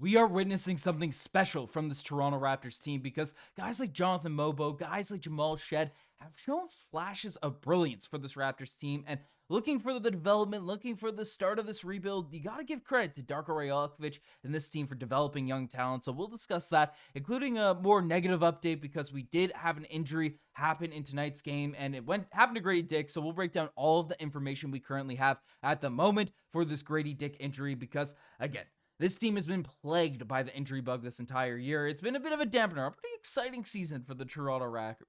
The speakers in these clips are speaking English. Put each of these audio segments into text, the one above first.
We are witnessing something special from this Toronto Raptors team because guys like Jonathan Mogbo, guys like Jamal Shead have shown flashes of brilliance for this Raptors team. And looking for the development, looking for the start of this rebuild, you got to give credit to Darko Rajaković and this team for developing young talent. So we'll discuss that, including a more negative update because we did have an injury happen in tonight's game and it happened to Gradey Dick. So we'll break down all of the information we currently have at the moment for this Gradey Dick injury because, again, this team has been plagued by the injury bug this entire year. It's been a bit of a dampener, a pretty exciting season for the Toronto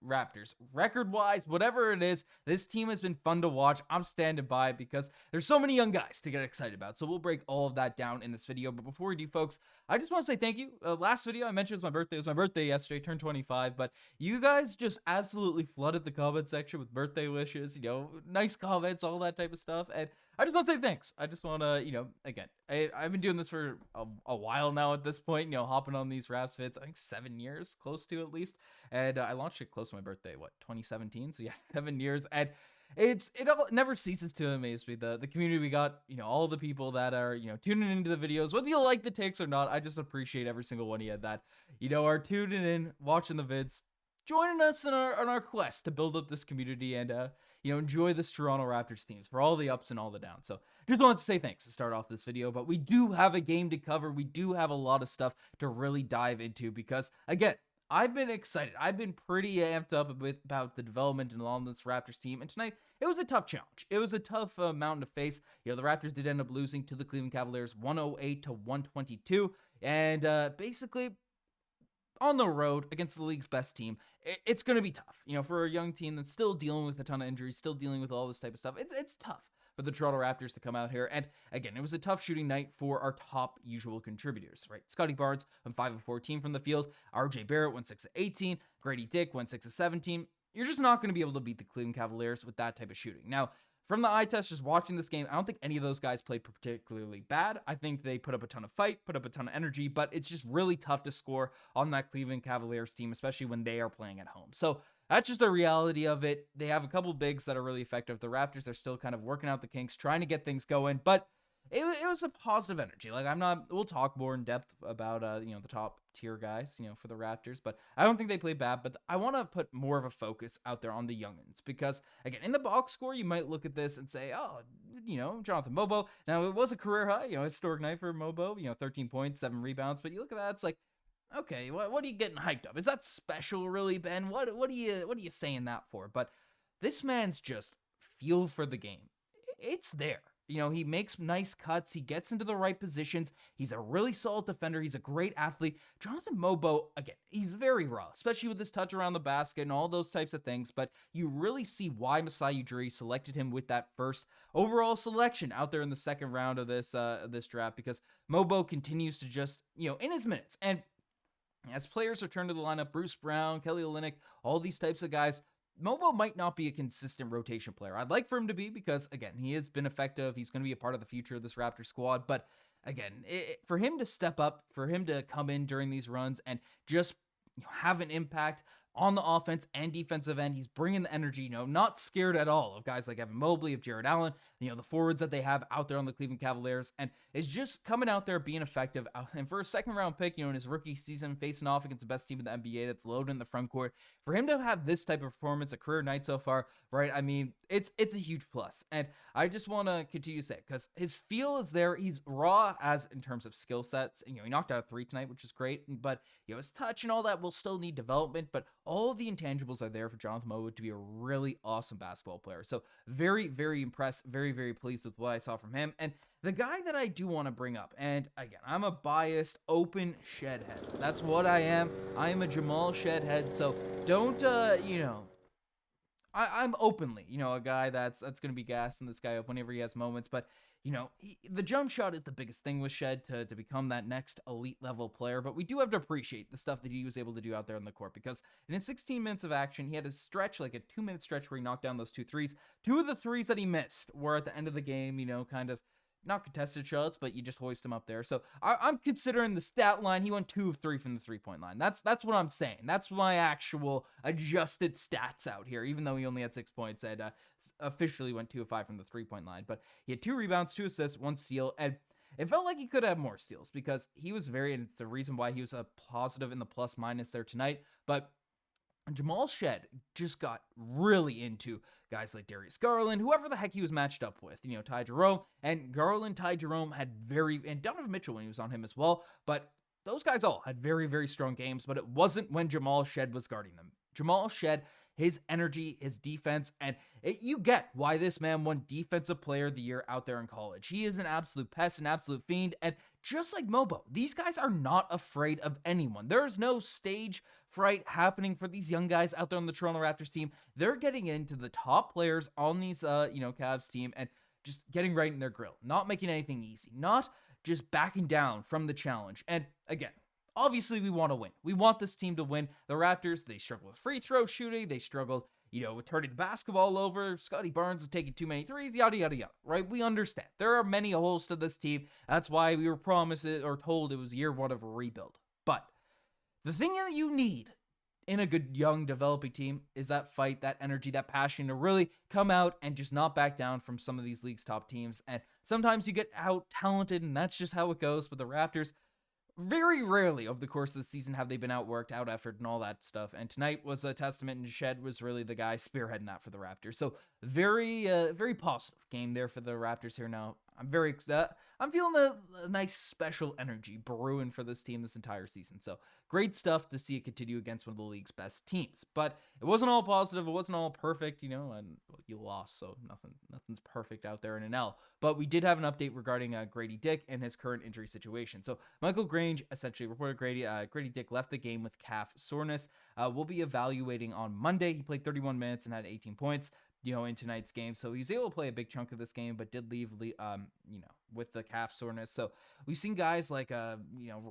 Raptors. Record-wise, whatever it is, this team has been fun to watch. I'm standing by it because there's so many young guys to get excited about. So we'll break all of that down in this video. But before we do, folks, I just want to say thank you. Last video, I mentioned it was my birthday. It was my birthday yesterday, turned 25. But you guys just absolutely flooded the comment section with birthday wishes, nice comments, all that type of stuff. And I just want to say thanks. I just want to, again, I've been doing this for a while now at this point, hopping on these Raps fits, I think 7 years, close to at least. And I launched it close to my birthday, 2017? So yeah, 7 years. And it never ceases to amaze me. The community we got, all the people that are, tuning into the videos, whether you like the takes or not, I just appreciate every single one of you that, are tuning in, watching the vids, joining us on our quest to build up this community and, enjoy this Toronto Raptors teams for all the ups and all the downs. So just wanted to say thanks to start off this video, but we do have a game to cover. We do have a lot of stuff to really dive into because, again, I've been excited. I've been pretty amped up about the development and along this Raptors team. And tonight, it was a tough challenge. It was a tough mountain to face. The Raptors did end up losing to the Cleveland Cavaliers 108-122. And basically, on the road against the league's best team, it's going to be tough. For a young team that's still dealing with a ton of injuries, still dealing with all this type of stuff, it's tough for the Toronto Raptors to come out here. And again, it was a tough shooting night for our top usual contributors, right? Scottie Barnes went 5 of 14 from the field. RJ Barrett went 6 of 18. Gradey Dick went 6 of 17. You're just not going to be able to beat the Cleveland Cavaliers with that type of shooting. Now, from the eye test, just watching this game, I don't think any of those guys played particularly bad. I think they put up a ton of fight, put up a ton of energy, but it's just really tough to score on that Cleveland Cavaliers team, especially when they are playing at home. So that's just the reality of it. They have a couple bigs that are really effective. The Raptors are still kind of working out the kinks, trying to get things going, but it was a positive energy. Like, we'll talk more in depth about, the top tier guys, for the Raptors, but I don't think they play bad, but I want to put more of a focus out there on the youngins because, again, in the box score, you might look at this and say, oh, Jonathan Mogbo. Now, it was a career high, historic night for Mogbo, 13 points, 7 rebounds, but you look at that, it's like, okay, what are you getting hyped up? Is that special, really, Ben? What are you saying that for? But this man's just feel for the game. It's there. He makes nice cuts. He gets into the right positions. He's a really solid defender. He's a great athlete. Jonathan Mogbo, again, he's very raw, especially with his touch around the basket and all those types of things. But you really see why Masai Ujiri selected him with that first overall selection out there in the second round of this draft because Mogbo continues to just, in his minutes. And as players return to the lineup, Bruce Brown, Kelly Olynyk, all these types of guys, Mogbo might not be a consistent rotation player. I'd like for him to be because, again, he has been effective. He's going to be a part of the future of this Raptor squad. But, again, for him to step up, for him to come in during these runs and just have an impact on the offense and defensive end, he's bringing the energy, not scared at all of guys like Evan Mobley, of Jared Allen, the forwards that they have out there on the Cleveland Cavaliers, and is just coming out there being effective. And for a second round pick, in his rookie season, facing off against the best team in the NBA that's loaded in the front court, for him to have this type of performance, a career night so far, right? I mean, it's a huge plus. And I just want to continue to say, because his feel is there. He's raw as in terms of skill sets. And, he knocked out a 3 tonight, which is great. But, his touch and all that will still need development. But all of the intangibles are there for Jonathan Mogbo to be a really awesome basketball player. So very, very impressed, very, very pleased with what I saw from him. And the guy that I do want to bring up, and again, I'm a biased, open Shead head. That's what I am. I am a Jamal Shead head. So don't, I'm openly, a guy that's going to be gassing this guy up whenever he has moments. But, the jump shot is the biggest thing with Shead to become that next elite level player. But we do have to appreciate the stuff that he was able to do out there on the court because in his 16 minutes of action, he had a stretch, like a 2-minute stretch where he knocked down those 2 threes. 2 of the threes that he missed were at the end of the game, kind of not contested shots, but you just hoist him up there. So I'm considering the stat line. He went 2 of 3 from the 3-point line. That's what I'm saying. That's my actual adjusted stats out here, even though he only had 6 points and officially went 2 of 5 from the 3-point line. But he had 2 rebounds, 2 assists, 1 steal, and it felt like he could have more steals because he was and it's the reason why he was a positive in the plus minus there tonight. But Jamal Shead just got really into guys like Darius Garland, whoever the heck he was matched up with, Ty Jerome. And Ty Jerome had and Donovan Mitchell when he was on him as well. But those guys all had very, very strong games, but it wasn't when Jamal Shead was guarding them. Jamal Shead, his energy, his defense, and you get why this man won Defensive Player of the Year out there in college. He is an absolute pest, an absolute fiend, and just like Mogbo, these guys are not afraid of anyone. There is no stage fright happening for these young guys out there on the Toronto Raptors team. They're getting into the top players on these, Cavs team and just getting right in their grill, not making anything easy, not just backing down from the challenge. And again, obviously we want to win. We want this team to win. The Raptors, they struggle with free throw shooting. They struggle, with turning the basketball over. Scottie Barnes is taking too many threes, yada, yada, yada, right? We understand. There are many holes to this team. That's why we were promised or told it was year one of a rebuild. But the thing that you need in a good, young, developing team is that fight, that energy, that passion to really come out and just not back down from some of these league's top teams. And sometimes you get out talented, and that's just how it goes. But the Raptors, very rarely over the course of the season have they been outworked, out effort, and all that stuff. And tonight was a testament, and Shead was really the guy spearheading that for the Raptors. So very, very positive game there for the Raptors here now. I'm very excited. I'm feeling a nice special energy brewing for this team this entire season. So great stuff to see it continue against one of the league's best teams. But it wasn't all positive. It wasn't all perfect, and you lost, so nothing's perfect out there in an L. But we did have an update regarding Gradey Dick and his current injury situation. So Michael Grange essentially reported Gradey Dick left the game with calf soreness. We'll be evaluating on Monday. He played 31 minutes and had 18 points. In tonight's game. So he was able to play a big chunk of this game, but did leave, with the calf soreness. So we've seen guys like,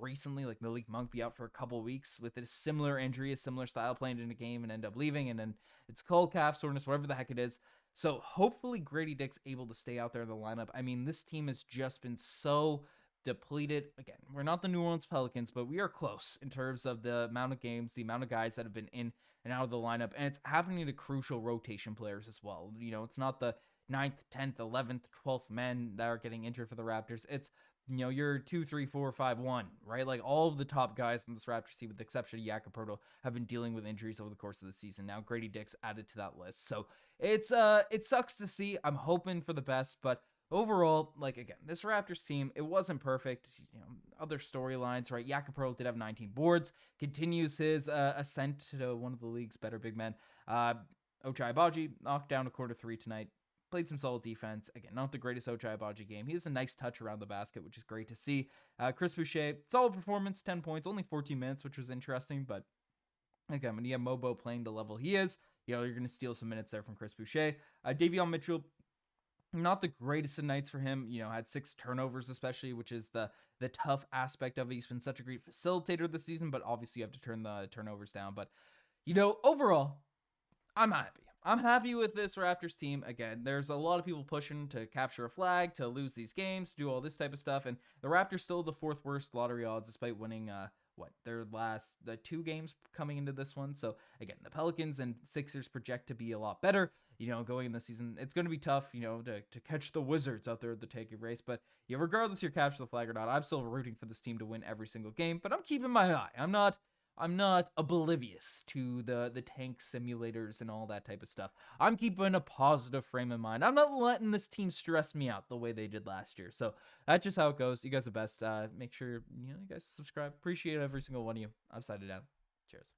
recently, like Malik Monk be out for a couple weeks with a similar injury, a similar style playing in a game and end up leaving. And then it's called calf soreness, whatever the heck it is. So hopefully Gradey Dick's able to stay out there in the lineup. I mean, this team has just been so depleted. Again, we're not the New Orleans Pelicans, but we are close in terms of the amount of games, the amount of guys that have been in and out of the lineup, and it's happening to crucial rotation players as well. It's not the 9th, 10th, 11th, 12th men that are getting injured for the Raptors. It's, your 2, 3, 4, 5, 1, right? Like all of the top guys in this Raptors team, with the exception of Jakob Poeltl, have been dealing with injuries over the course of the season. Now Gradey Dick's added to that list. So it sucks to see. I'm hoping for the best, but overall, again, this Raptors team, it wasn't perfect. Other storylines, right? Jakob Poeltl did have 19 boards, continues his ascent to one of the league's better big men. Ochai Agbaji knocked down a quarter three tonight, played some solid defense. Again, not the greatest Ochai Agbaji game. He has a nice touch around the basket, which is great to see. Chris Boucher, solid performance, 10 points, only 14 minutes, which was interesting. But again, when you have Mogbo playing the level he is, you're going to steal some minutes there from Chris Boucher. Davion Mitchell, not the greatest of nights for him, had 6 turnovers especially, which is the tough aspect of it. He's been such a great facilitator this season, but obviously you have to turn the turnovers down. But, overall, I'm happy. I'm happy with this Raptors team. Again, there's a lot of people pushing to capture a flag, to lose these games, to do all this type of stuff, and the Raptors still the 4th worst lottery odds despite winning their last 2 games coming into this one. So again, the Pelicans and Sixers project to be a lot better, going in the season. It's going to be tough, to catch the Wizards out there at the taking race. But regardless if you capture the flag or not, I'm still rooting for this team to win every single game. But I'm keeping my eye. I'm not oblivious to the tank simulators and all that type of stuff. I'm keeping a positive frame of mind. I'm not letting this team stress me out the way they did last year. So that's just how it goes. You guys are best. Make sure you guys subscribe. Appreciate every single one of you. I've signed it out. Cheers.